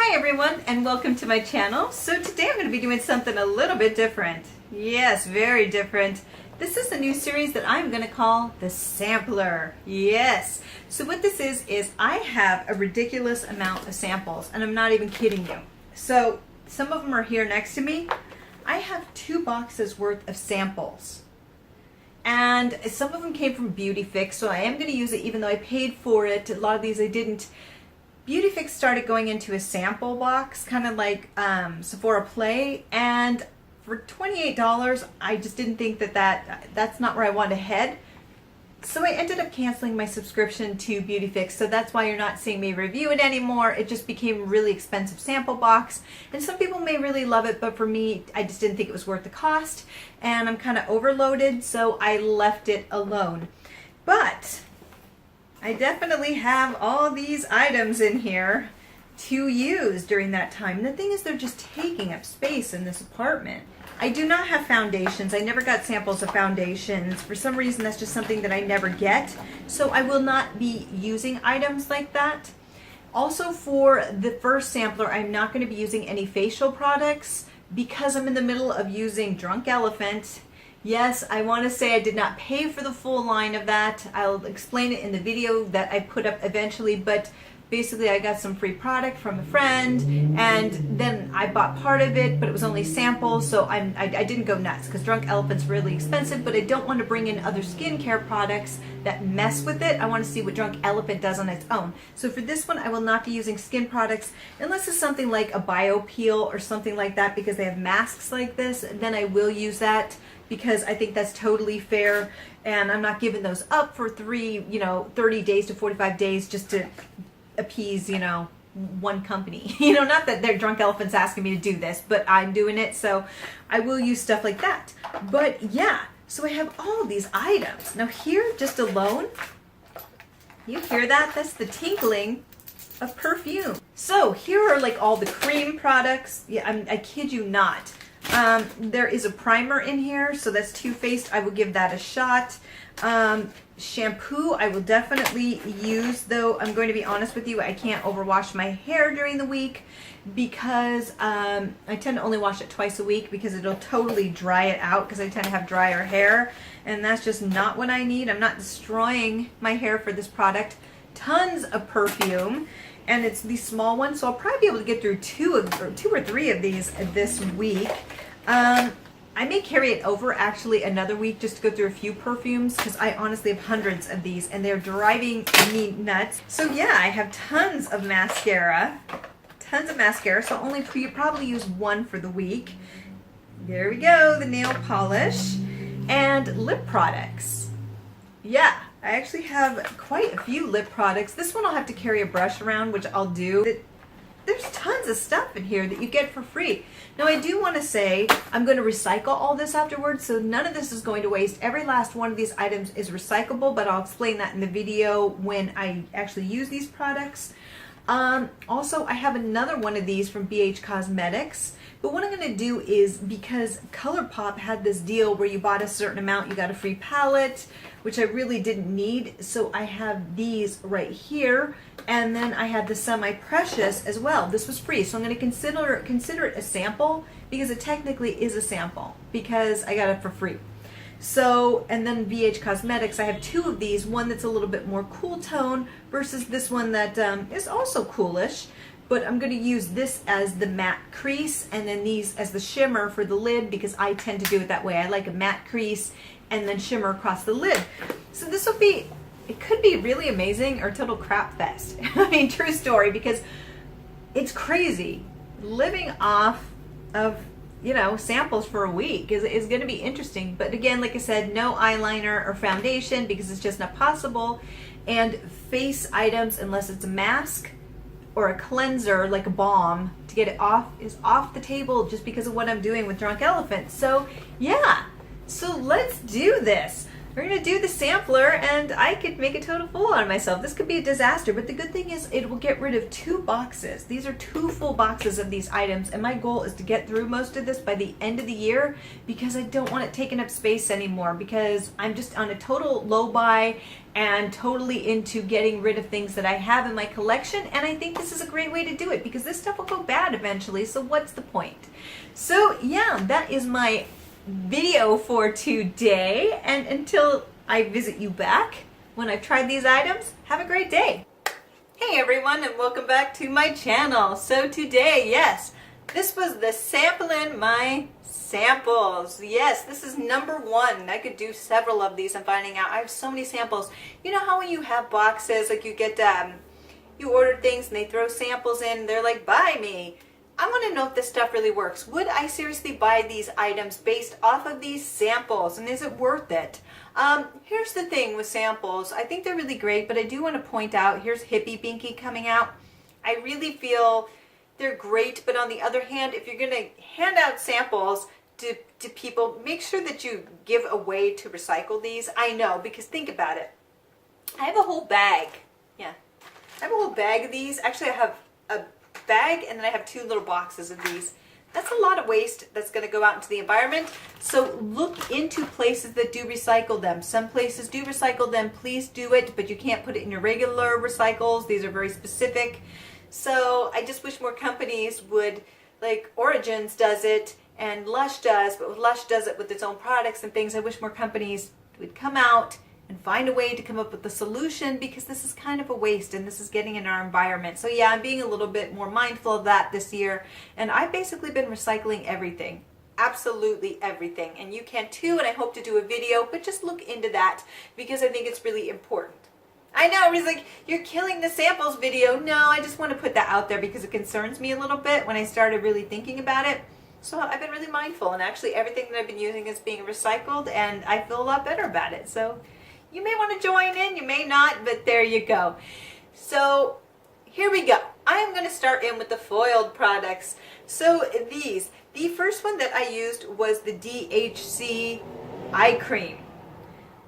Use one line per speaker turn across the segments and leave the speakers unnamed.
Hi everyone and welcome to my channel. So today I'm going to be doing something a little bit different. Yes, very different. This is a new series that I'm going to call the Sampler. Yes. So what this is I have a ridiculous amount of samples and I'm not even kidding you. So some of them are here next to me. I have 2 boxes worth of samples. And some of them came from Beauty Fix, so I am going to use it even though I paid for it. A lot of these I didn't. Beauty Fix started going into a sample box, kind of like Sephora Play, and for $28, I just didn't think that's not where I wanted to head. So I ended up canceling my subscription to Beauty Fix, so that's why you're not seeing me review it anymore. It just became a really expensive sample box, and some people may really love it, but for me, I just didn't think it was worth the cost, and I'm kind of overloaded, so I left it alone. But I definitely have all these items in here to use during that time. And the thing is, they're just taking up space in this apartment. I do not have foundations. I never got samples of foundations. For some reason, that's just something that I never get. So I will not be using items like that. Also, for the first sampler, I'm not going to be using any facial products because I'm in the middle of using Drunk Elephant. Yes, I want to say I did not pay for the full line of that. I'll explain it in the video that I put up eventually, but basically I got some free product from a friend, and then I bought part of it, but it was only samples, so I didn't go nuts because Drunk Elephant's really expensive, but I don't want to bring in other skincare products that mess with it. I want to see what Drunk Elephant does on its own. So for this one, I will not be using skin products unless it's something like a bio peel or something like that, because they have masks like this. Then I will use that, because I think that's totally fair, and I'm not giving those up for 30 days to 45 days just to appease, one company. Not that they're Drunk Elephants asking me to do this, but I'm doing it, so I will use stuff like that. But yeah, so I have all these items. Now here, just alone, you hear that? That's the tinkling of perfume. So here are like all the cream products. Yeah, I kid you not. There is a primer in here, so that's Too Faced. I will give that a shot. Shampoo I will definitely use, though I'm going to be honest with you, I can't overwash my hair during the week because I tend to only wash it twice a week because it'll totally dry it out, because I tend to have drier hair, and that's just not what I need. I'm not destroying my hair for this product. Tons of perfume, and it's these small ones, so I'll probably be able to get through two or three of these this week. I may carry it over actually another week just to go through a few perfumes, because I honestly have hundreds of these and they're driving me nuts. So yeah, I have tons of mascara, so I'll only probably use one for the week. There we go, the nail polish and lip products. Yeah, I actually have quite a few lip products. This one I'll have to carry a brush around, which I'll do. There's tons of stuff in here that you get for free. Now I do want to say I'm going to recycle all this afterwards, so none of this is going to waste. Every last one of these items is recyclable, but I'll explain that in the video when I actually use these products. Also, I have another one of these from BH Cosmetics, but what I'm going to do is, because ColourPop had this deal where you bought a certain amount, you got a free palette, which I really didn't need, so I have these right here, and then I have the Semi-Precious as well. This was free, so I'm going to consider it a sample, because it technically is a sample, because I got it for free. So, and then BH Cosmetics, I have 2 of these, one that's a little bit more cool tone versus this one that is also coolish, but I'm going to use this as the matte crease and then these as the shimmer for the lid, because I tend to do it that way. I like a matte crease and then shimmer across the lid. So this will be, it could be really amazing or total crap fest. I mean, true story, because it's crazy. Living off of samples for a week is going to be interesting. But again, like I said, no eyeliner or foundation because it's just not possible. And face items, unless it's a mask or a cleanser like a balm to get it off, is off the table just because of what I'm doing with Drunk Elephant. So yeah, so let's do this. we're gonna do the sampler, and I could make a total fool out of myself. This could be a disaster, but the good thing is it will get rid of 2 boxes. These are 2 full boxes of these items, and my goal is to get through most of this by the end of the year because I don't want it taking up space anymore, because I'm just on a total low buy and totally into getting rid of things that I have in my collection, and I think this is a great way to do it because this stuff will go bad eventually, so what's the point? So yeah, that is my video for today, and until I visit you back when I've tried these items, have a great day. Hey everyone, and welcome back to my channel. So today, yes, this was the sampling my samples. Yes, this is number 1. I could do several of these. I'm finding out I have so many samples. You know how when you have boxes, like you get you order things and they throw samples in, they're like, buy me. I want to know if this stuff really works. Would I seriously buy these items based off of these samples, and is it worth it? Here's the thing with samples. I think they're really great, but I do want to point out, here's Hippie Binky coming out. I really feel they're great, but on the other hand, if you're going to hand out samples to people, make sure that you give a way to recycle these. I know, because think about it. I have a whole bag. Yeah. I have a whole bag of these. Actually, I have a bag, and then I have 2 little boxes of these. That's a lot of waste that's going to go out into the environment. So look into places that do recycle them. Some places do recycle them. Please do it, but you can't put it in your regular recycles. These are very specific. So I just wish more companies would, like Origins does it and Lush does, but Lush does it with its own products and things. I wish more companies would come out and find a way to come up with a solution, because this is kind of a waste and this is getting in our environment. So yeah, I'm being a little bit more mindful of that this year, and I've basically been recycling everything. Absolutely everything, and you can too, and I hope to do a video, but just look into that because I think it's really important. I know, he's like, you're killing the samples video. No, I just want to put that out there because it concerns me a little bit when I started really thinking about it. So I've been really mindful, and actually everything that I've been using is being recycled, and I feel a lot better about it. So you may want to join in, you may not, but there you go. So here we go. I am going to start in with the foiled products. So the first one that I used was the DHC eye cream.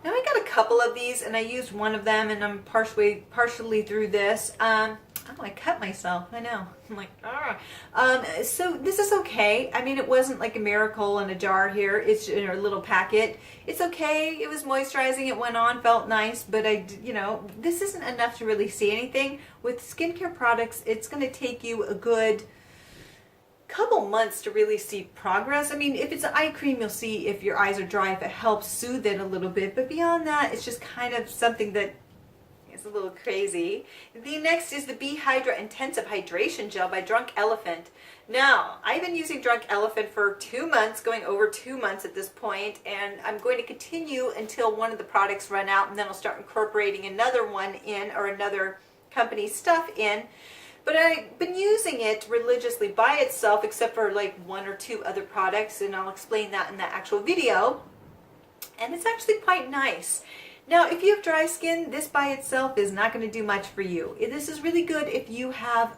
Now I got a couple of these, and I used one of them, and I'm partially through this. Oh, I cut myself. I know. I'm like, ah. So this is okay. I mean, it wasn't like a miracle in a jar here. It's in a little packet. It's okay. It was moisturizing. It went on, felt nice, but this isn't enough to really see anything. With skincare products, it's going to take you a good couple months to really see progress. I mean, if it's an eye cream, you'll see if your eyes are dry, if it helps soothe it a little bit. But beyond that, it's just kind of something that is a little crazy. The next is the Be Hydra Intensive Hydration Gel by Drunk Elephant. Now, I've been using Drunk Elephant for 2 months, going over 2 months at this point, and I'm going to continue until one of the products run out, and then I'll start incorporating another one in, or another company's stuff in. But I've been using it religiously by itself, except for like 1 or 2 other products, and I'll explain that in the actual video. And it's actually quite nice. Now, if you have dry skin, this by itself is not going to do much for you. This is really good if you have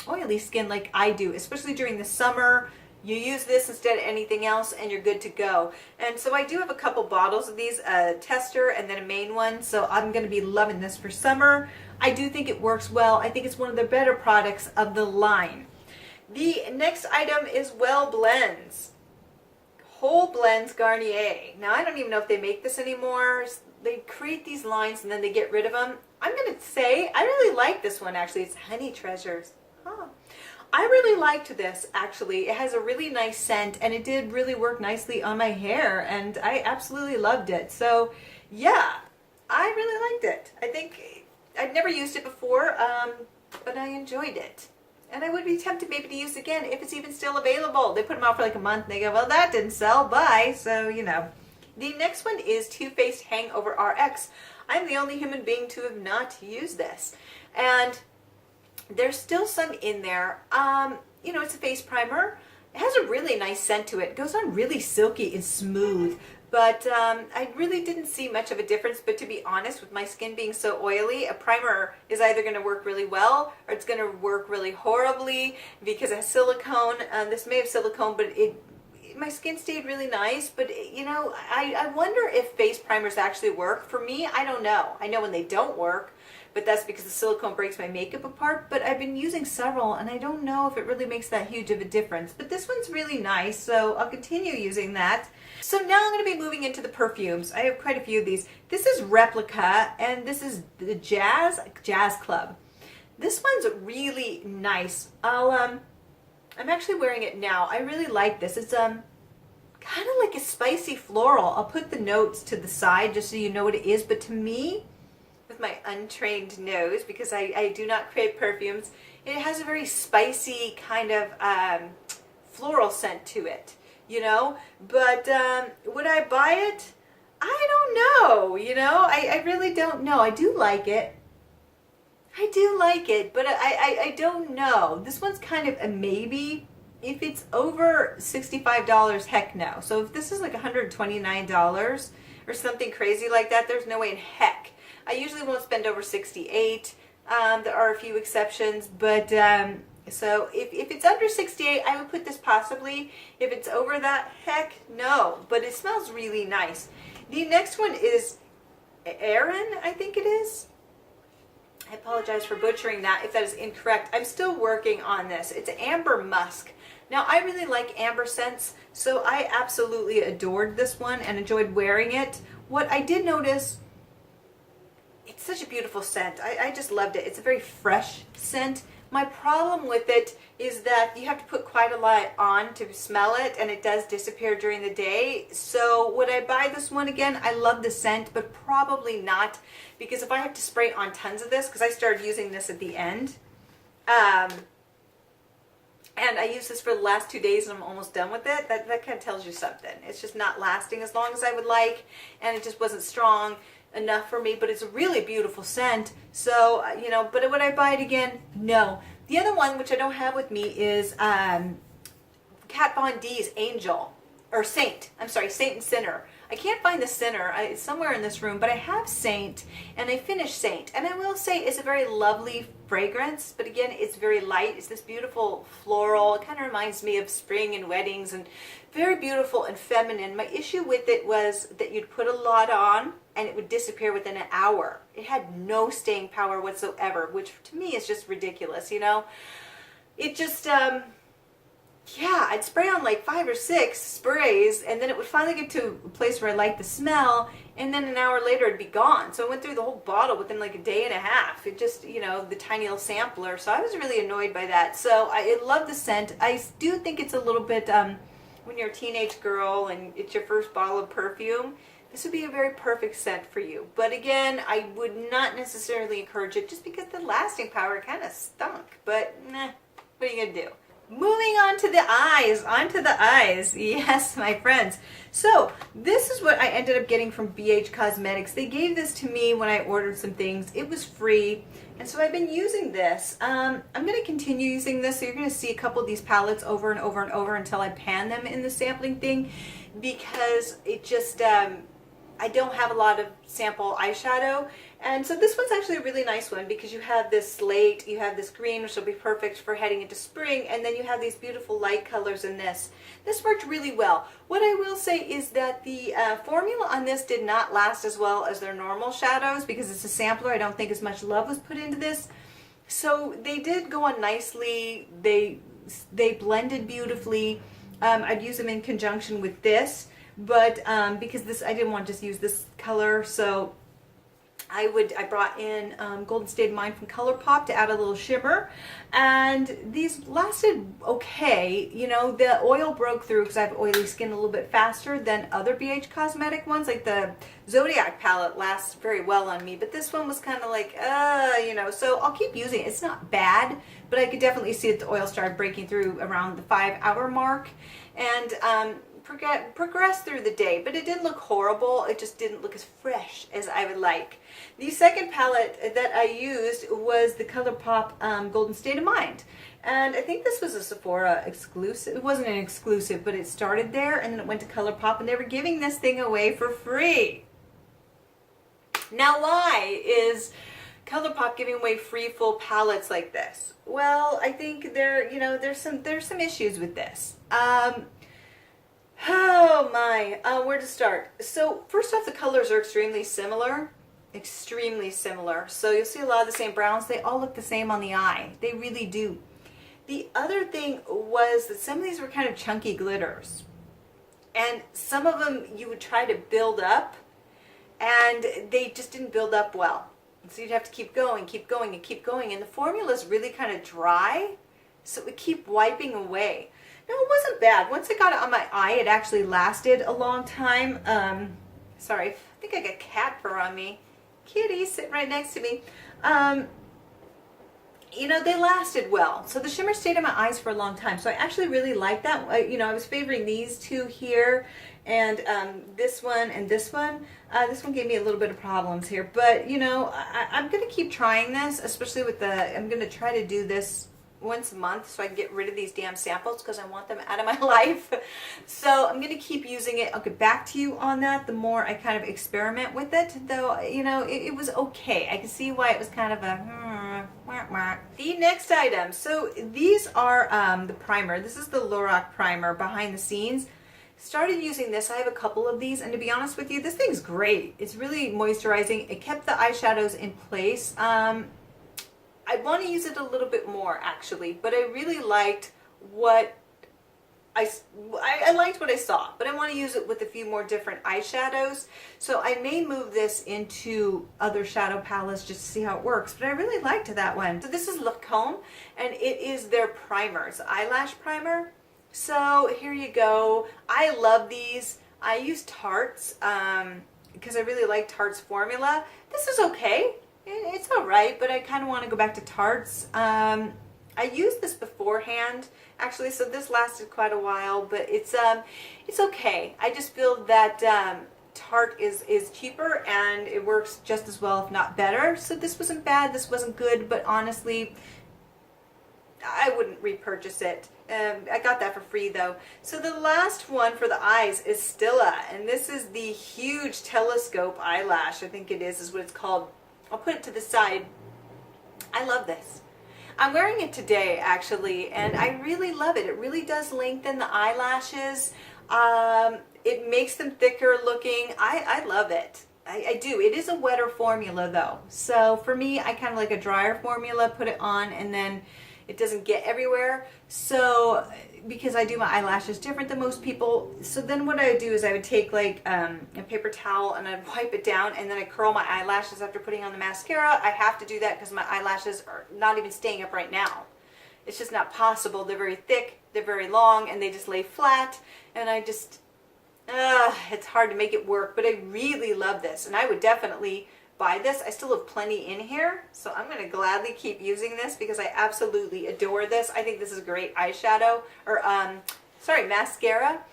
oily skin like I do, especially during the summer. You use this instead of anything else, and you're good to go. And so I do have a couple bottles of these, a tester and then a main one, so I'm going to be loving this for summer. I do think it works well. I think it's one of the better products of the line. The next item is Well Blends. Whole Blends Garnier. Now, I don't even know if they make this anymore. They create these lines and then they get rid of them. I'm going to say I really like this one, actually. It's Honey Treasures. Huh. I really liked this, actually. It has a really nice scent, and it did really work nicely on my hair, and I absolutely loved it. So, yeah, I really liked it. I think I'd never used it before, but I enjoyed it. And I would be tempted maybe to use it again if it's even still available. They put them out for like a month, and they go, well, that didn't sell. Bye. So, you know. The next one is Too Faced Hangover RX. I'm the only human being to have not used this. And there's still some in there. It's a face primer. It has a really nice scent to it. It goes on really silky and smooth. But I really didn't see much of a difference. But to be honest, with my skin being so oily, a primer is either going to work really well or it's going to work really horribly because it has silicone. This may have silicone, but my skin stayed really nice, but you know, I wonder if face primers actually work. For me, I don't know. I know when they don't work, but that's because the silicone breaks my makeup apart. But I've been using several, and I don't know if it really makes that huge of a difference. But this one's really nice, so I'll continue using that. So now I'm going to be moving into the perfumes. I have quite a few of these. This is Replica, and this is the Jazz Club. This one's really nice. I'm actually wearing it now. I really like this. It's kind of like a spicy floral. I'll put the notes to the side just so you know what it is. But to me, with my untrained nose, because I do not create perfumes, it has a very spicy kind of floral scent to it, you know. But would I buy it? I don't know, you know. I really don't know. I do like it. I do like it, but I don't know. This one's kind of a maybe. If it's over $65, heck no. So if this is like $129 or something crazy like that, there's no way in heck. I usually won't spend over $68. There are a few exceptions, but so if it's under $68, I would put this possibly. If it's over that, heck no. But it smells really nice. The next one is Erin, I think it is. I apologize for butchering that if that is incorrect. I'm still working on this. It's Amber Musk. Now, I really like amber scents, so I absolutely adored this one and enjoyed wearing it. What I did notice, it's such a beautiful scent. I just loved it. It's a very fresh scent. My problem with it is that you have to put quite a lot on to smell it, and it does disappear during the day. So would I buy this one again? I love the scent, but probably not, because if I have to spray on tons of this, because I started using this at the end, and I used this for the last 2 days and I'm almost done with it, that kind of tells you something. It's just not lasting as long as I would like, and it just wasn't strong enough for me, but it's a really beautiful scent. So, you know, but would I buy it again? No. The other one, which I don't have with me, is Kat Von D's Angel, or Saint. I'm sorry, Saint and Sinner. I can't find the Sinner. It's somewhere in this room, but I have Saint, and I finished Saint. And I will say it's a very lovely fragrance, but again, it's very light. It's this beautiful floral. It kind of reminds me of spring and weddings, and very beautiful and feminine. My issue with it was that you'd put a lot on, and it would disappear within an hour. It had no staying power whatsoever, which to me is just ridiculous, you know? It just, yeah, I'd spray on like 5 or 6 sprays, and then it would finally get to a place where I liked the smell, and then an hour later it'd be gone. So I went through the whole bottle within like a day and a half. It just, you know, the tiny little sampler. So I was really annoyed by that. So I love the scent. I do think it's a little bit, when you're a teenage girl and it's your first bottle of perfume, this would be a very perfect scent for you. But again, I would not necessarily encourage it just because the lasting power kind of stunk. But, nah, what are you going to do? Moving on to the eyes, Yes, my friends. So this is what I ended up getting from BH Cosmetics. They gave this to me when I ordered some things. It was free, and so I've been using this. I'm going to continue using this, so you're going to see a couple of these palettes over and over and over until I pan them in the sampling thing, because it just, I don't have a lot of sample eyeshadow. And so this one's actually a really nice one because you have this slate, you have this green, which will be perfect for heading into spring, and then you have these beautiful light colors in this. This worked really well. What I will say is that the formula on this did not last as well as their normal shadows because it's a sampler. I don't think as much love was put into this. So they did go on nicely. They blended beautifully. I'd use them in conjunction with this, but because this, I didn't want to just use this color, so I brought in Golden State of Mind from ColourPop to add a little shimmer, and these lasted okay. You know, the oil broke through because I have oily skin a little bit faster than other BH Cosmetic ones. Like the Zodiac palette lasts very well on me, but this one was kind of like, you know, so I'll keep using it. It's not bad, but I could definitely see that the oil started breaking through around the 5-hour mark, and progress through the day, but it didn't look horrible. It just didn't look as fresh as I would like. The second palette that I used was the ColourPop Golden State of Mind, and I think this was a Sephora exclusive. It wasn't an exclusive, but it started there and then it went to ColourPop, and they were giving this thing away for free. Now, why is ColourPop giving away free full palettes like this? Well, I think there's some issues with this. Oh my, where to start? So first off, the colors are extremely similar. Extremely similar. So you'll see a lot of the same browns. They all look the same on the eye. They really do. The other thing was that some of these were kind of chunky glitters. And some of them you would try to build up and they just didn't build up well. So you'd have to keep going, keep going, and keep going. And the formula is really kind of dry, so it would keep wiping away. Now, it wasn't bad. Once I got it on my eye, it actually lasted a long time. Sorry, I think I got cat fur on me. Kitty sitting right next to me. You know, they lasted well. So the shimmer stayed in my eyes for a long time. So I actually really like that. You know, I was favoring these two here and this one and this one. This one gave me a little bit of problems here. But, you know, I'm going to keep trying this, especially with I'm going to try to do this once a month so I can get rid of these damn samples because I want them out of my life. So I'm going to keep using it. I'll get back to you on that the more I kind of experiment with it. Though, you know, it was okay. I can see why it was kind of a... The next item. So these are the primer. This is the Lorac primer behind the scenes. Started using this. I have a couple of these, and to be honest with you, this thing's great. It's really moisturizing. It kept the eyeshadows in place. I want to use it a little bit more actually, but I really liked what I liked what I saw, but I want to use it with a few more different eyeshadows. So I may move this into other shadow palettes just to see how it works, but I really liked that one. So this is Lancôme, and it is their primer. It's Eyelash Primer. So here you go. I love these. I use Tarte's because I really like Tarte's formula. This is okay. It's all right, but I kind of want to go back to Tarte's. I used this beforehand, actually, so this lasted quite a while, but it's okay. I just feel that Tarte is cheaper and it works just as well, if not better. So this wasn't bad, this wasn't good, but honestly, I wouldn't repurchase it. I got that for free though. So the last one for the eyes is Stila, and this is the huge telescope eyelash, I think it is what it's called. I'll put it to the side. I love this. I'm wearing it today actually, and I really love it. It really does lengthen the eyelashes. It makes them thicker looking. I love it. I do. It is a wetter formula though. So for me, I kind of like a drier formula, put it on, and then it doesn't get everywhere. So because I do my eyelashes different than most people, so then what I would do is I would take like a paper towel and I'd wipe it down, and then I curl my eyelashes after putting on the mascara. I have to do that because my eyelashes are not even staying up right now. It's just not possible. They're very thick, they're very long, and they just lay flat, and I just it's hard to make it work. But I really love this, and I would definitely buy this. I still have plenty in here, so I'm going to gladly keep using this because I absolutely adore this. I think this is a great eyeshadow, or sorry, mascara.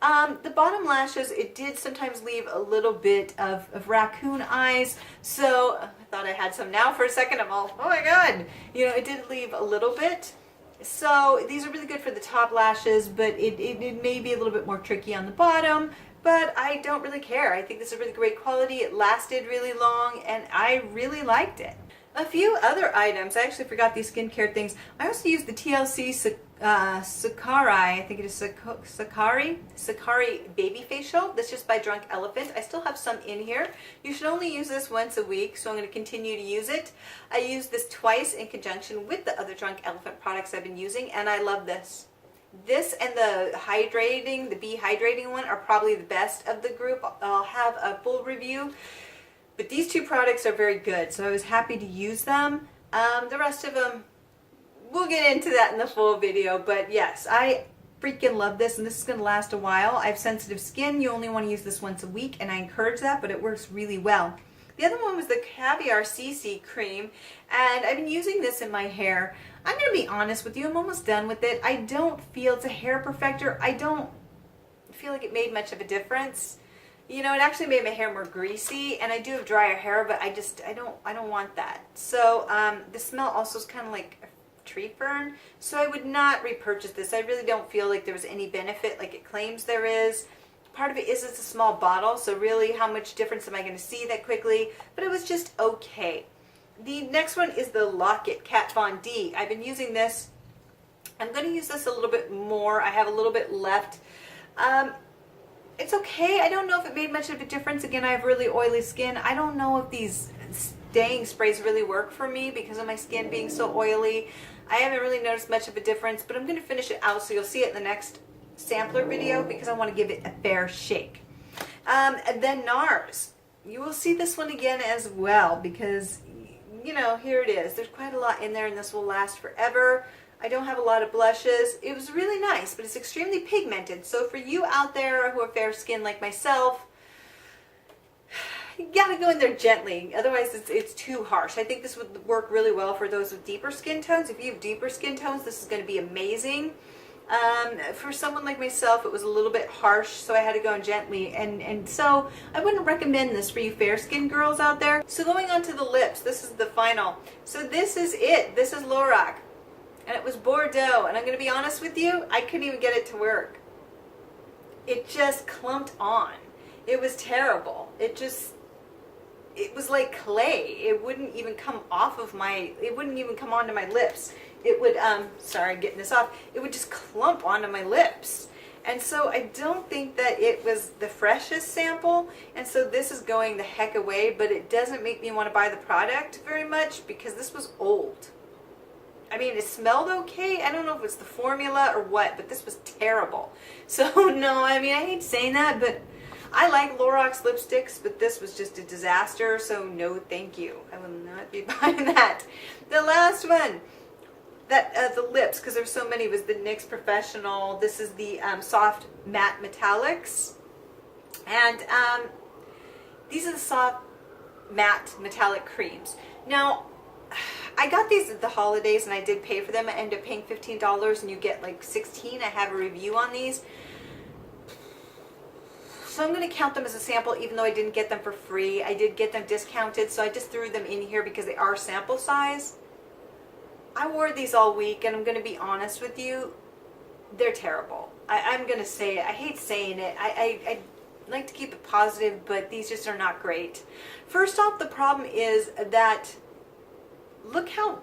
The bottom lashes, it did sometimes leave a little bit of raccoon eyes, so I thought I had some. Now for a second I'm all, oh my god, you know, it did leave a little bit. So these are really good for the top lashes, but it may be a little bit more tricky on the bottom. But I don't really care. I think this is really great quality. It lasted really long, and I really liked it. A few other items. I actually forgot these skincare things. I also use the TLC Sakari, I think it is Sakari Baby Facial. That's just by Drunk Elephant. I still have some in here. You should only use this once a week, so I'm going to continue to use it. I use this twice in conjunction with the other Drunk Elephant products I've been using, and I love this. This and the Bee Hydrating one are probably the best of the group. I'll have a full review. But these two products are very good, so I was happy to use them. The rest of them, we'll get into that in the full video. But yes, I freaking love this, and this is going to last a while. I have sensitive skin. You only want to use this once a week, and I encourage that, but it works really well. The other one was the Caviar CC cream, and I've been using this in my hair. I'm going to be honest with you, I'm almost done with it. I don't feel it's a hair perfector. I don't feel like it made much of a difference. You know, it actually made my hair more greasy, and I do have drier hair, but I don't want that. So the smell also is kind of like a tree fern, so I would not repurchase this. I really don't feel like there was any benefit like it claims there is. Part of it is it's a small bottle, so really how much difference am I going to see that quickly? But it was just okay. The next one is the Lock-It Kat Von D. I've been using this. I'm going to use this a little bit more. I have a little bit left. it's okay. I don't know if it made much of a difference. Again, I have really oily skin. I don't know if these staying sprays really work for me because of my skin being so oily. I haven't really noticed much of a difference, but I'm going to finish it out so you'll see it in the next sampler video because I want to give it a fair shake. And then NARS. You will see this one again as well because, you know, here it is. There's quite a lot in there and this will last forever. I don't have a lot of blushes. It was really nice, but it's extremely pigmented. So for you out there who are fair skinned like myself, you gotta go in there gently. Otherwise, it's too harsh. I think this would work really well for those with deeper skin tones. If you have deeper skin tones, this is gonna be amazing. For someone like myself, it was a little bit harsh, so I had to go in gently. And so I wouldn't recommend this for you fair skinned girls out there. So going on to the lips, this is the final. So this is it. This is Lorac. And it was Bordeaux, and I'm going to be honest with you, I couldn't even get it to work. It just clumped on. It was terrible. It was like clay. It wouldn't even come off of it wouldn't even come onto my lips. It would, sorry, getting this off, it would just clump onto my lips. And so I don't think that it was the freshest sample, and so this is going the heck away, but it doesn't make me want to buy the product very much because this was old. I mean, it smelled okay. I don't know if it's the formula or what, but this was terrible. So, no, I mean, I hate saying that, but I like Lorac's lipsticks, but this was just a disaster, so no thank you. I will not be buying that. The last one, the lips, because there's so many, was the NYX Professional. This is the Soft Matte Metallics. And these are the Soft Matte Metallic Creams. Now, I got these at the holidays and I did pay for them. I ended up paying $15 and you get like 16. I have a review on these. So I'm going to count them as a sample even though I didn't get them for free. I did get them discounted, so I just threw them in here because they are sample size. I wore these all week and I'm going to be honest with you, they're terrible. I'm going to say it. I hate saying it. I like to keep it positive, but these just are not great. First off, the problem is that look how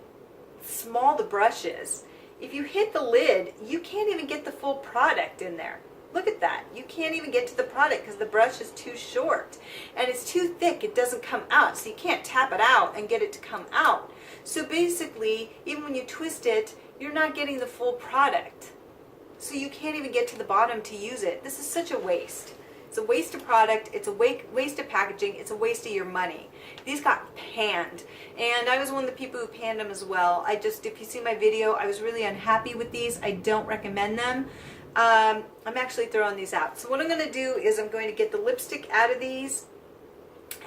small the brush is. If you hit the lid, you can't even get the full product in there. Look at that. You can't even get to the product because the brush is too short. And it's too thick. It doesn't come out. So you can't tap it out and get it to come out. So basically, even when you twist it, you're not getting the full product. So you can't even get to the bottom to use it. This is such a waste. It's a waste of product, it's a waste of packaging, it's a waste of your money. These got panned, and I was one of the people who panned them as well. If you see my video, I was really unhappy with these. I don't recommend them. I'm actually throwing these out. So what I'm going to do is I'm going to get the lipstick out of these,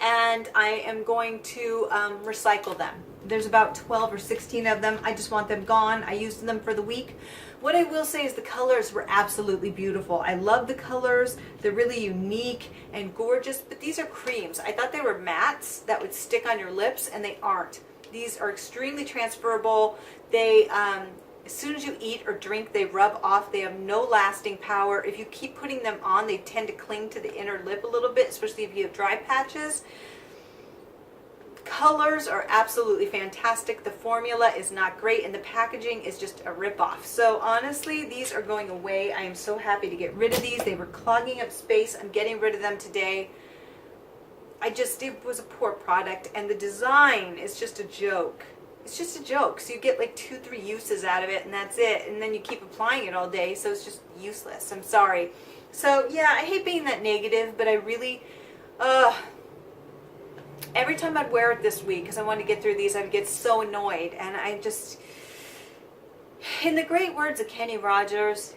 and I am going to recycle them. There's about 12 or 16 of them. I just want them gone. I used them for the week. What I will say is the colors were absolutely beautiful. I love the colors. They're really unique and gorgeous, but these are creams. I thought they were mattes that would stick on your lips, and they aren't. These are extremely transferable. They, as soon as you eat or drink, they rub off. They have no lasting power. If you keep putting them on, they tend to cling to the inner lip a little bit, especially if you have dry patches. Colors are absolutely fantastic. The formula is not great, and the packaging is just a rip-off. So honestly, these are going away. I am so happy to get rid of these. They were clogging up space. I'm getting rid of them today. It was a poor product, and the design is just a joke. It's just a joke. So you get like 2-3 uses out of it, and that's it. And then you keep applying it all day, so it's just useless. I'm sorry. So yeah, I hate being that negative, but I really, every time I'd wear it this week, because I wanted to get through these, I'd get so annoyed. And I just, in the great words of Kenny Rogers,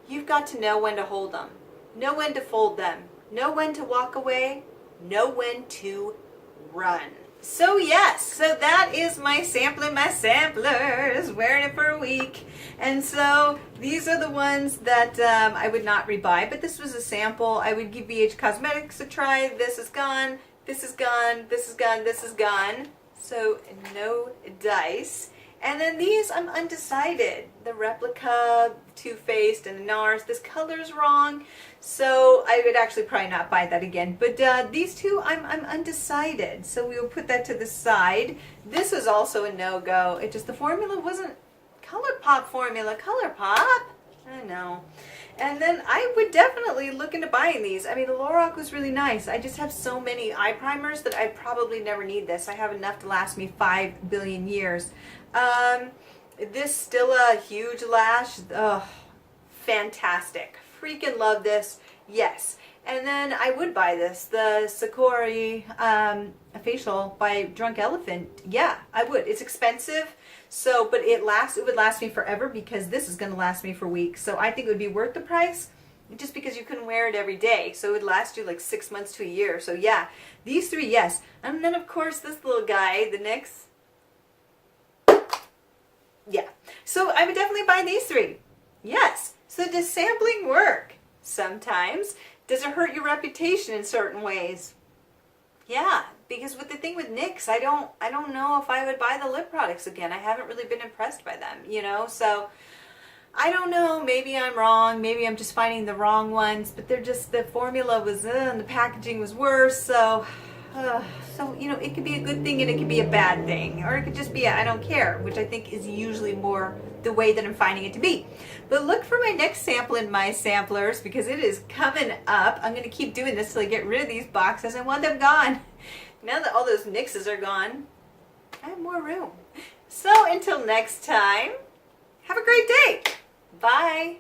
you've got to know when to hold them, know when to fold them, know when to walk away, know when to run. So yes, so that is my sampling, my samplers, wearing it for a week. And so these are the ones that I would not rebuy, but this was a sample. I would give BH Cosmetics a try. This is gone. This is gone, this is gone, this is gone. So no dice. And then these, I'm undecided. The Replica, Too Faced, and the NARS. This color's wrong, so I would actually probably not buy that again. But these two, I'm undecided. So we will put that to the side. This was also a no-go. It just, the formula wasn't ColourPop formula. ColourPop? I know. And then I would definitely look into buying these. I mean, the Lorac was really nice. I just have so many eye primers that I probably never need this. I have enough to last me 5 billion years. This Stila Huge Lash, oh, fantastic. Freaking love this. Yes. And then I would buy this, the Sakura facial by Drunk Elephant. Yeah, I would. It's expensive, so but it would last me forever because this is going to last me for weeks. So I think it would be worth the price just because you couldn't wear it every day. So it would last you like 6 months to a year. So yeah, these three, yes. And then of course this little guy, the NYX. Yeah. So I would definitely buy these three. Yes. So does sampling work? Sometimes. Does it hurt your reputation in certain ways? Yeah, because with the thing with NYX, I don't know if I would buy the lip products again. I haven't really been impressed by them, you know? So I don't know, maybe I'm wrong, maybe I'm just finding the wrong ones, but they're just, the formula was, and the packaging was worse, so you know, it could be a good thing and it could be a bad thing, or it could just be a I don't care, which I think is usually more the way that I'm finding it to be. But look for my next sample in my samplers because it is coming up. I'm going to keep doing this till I get rid of these boxes. I want them gone. Now that all those NYXs are gone, I have more room. So until next time, have a great day. Bye.